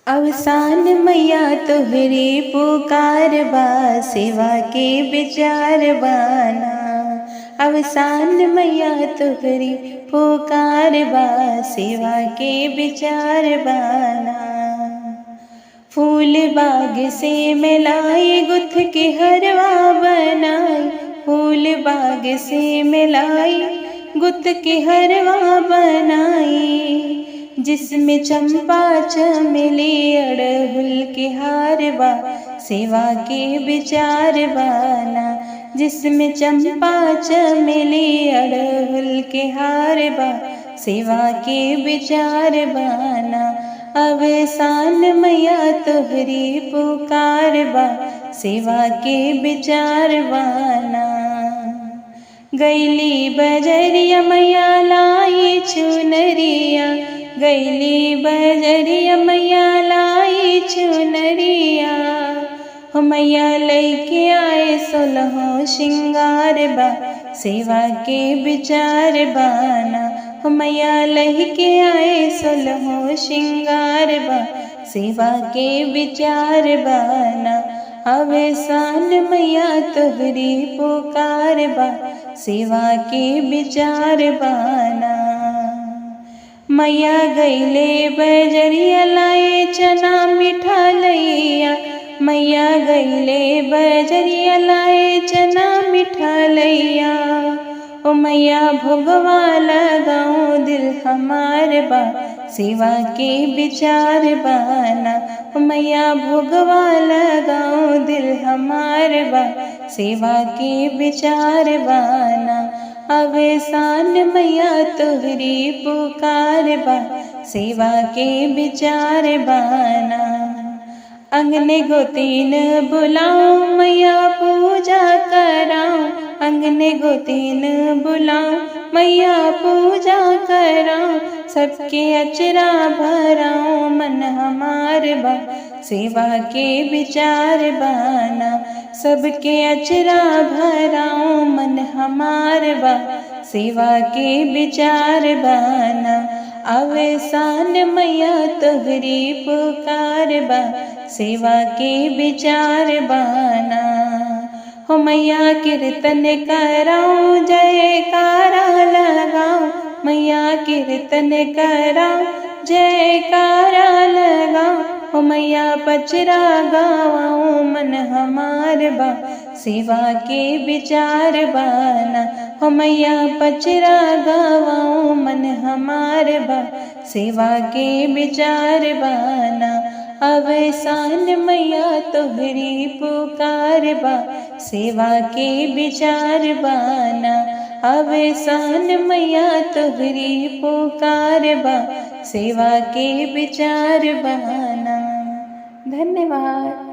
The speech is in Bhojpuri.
अवसान मैया तोहरी पुकार बा, सेवा के विचार बाना। अवसान मैया तोहरी पुकार बा, सेवा के विचार बाना। फूल बाग से मिलाई गुथ के हरवा बनाई, फूल बाग से मिलाई गुथ के हरवा बनाई। जिसमें चंपा चमेली अड़हुल के हार बा, सेवा के विचार बाना। जिसमें चंपा चमेली अड़हुल के हार बा, सेवा के विचार बाना। अवसान मैया तोहरी पुकार बा, सेवा के विचार बाना। गैली बजरिया मैया लाई चुनरिया, गैली बजरिया मैया लाई चुनरिया। हो मैया लैके आए सोलहों श्रृंगार बा, सेवा के विचार बाना। हो मैया लैके आए सोलहों श्रृंगार बा, सेवा के विचार बाना। अवसान मैया तोहरी पुकार बा, सेवा के विचार बाना। मैया गैले बजरिया लाए चना मीठा लैया, मैया गैले बजरिया लाए चना मीठा लैया। ओ मैया भोगवा लगाऊं दिल हमार बा, सेवा के विचार बाना। ओ मैया भोगवा लगाऊं दिल हमार बा, सेवा के विचार बाना। अवसान मैया तोहरी पुकार बा, सेवा के विचार बाना। अंगने गोतीन बुलाऊं मैया पूजा कराऊं, अंगने गोतीन बुलाऊं मैया पूजा कराऊं। सबके अचरा भराऊं मन हमार बा, सेवा के विचार बाना। सबके अचरा भराऊं मन हमार बा, सेवा के विचार बाना। अवसान मैया तोहरी पुकार बा, सेवा के विचार बाना। हो मैया कीर्तन कराऊं जयकारा लगाऊं, मैया कीर्तन कराऊं जयकारा लगाऊं। हो मैया पचरा गावाऊं मन हमार बा, सेवा के विचार बाना। हो मैया पचरा गावाऊं मन हमार बा, सेवा के विचार बाना। अवसान मैया तोहरी पुकार बा, सेवा के विचार बाना। अवसान मैया तोहरी पुकार बा, सेवा के विचार बाना। धन्यवाद।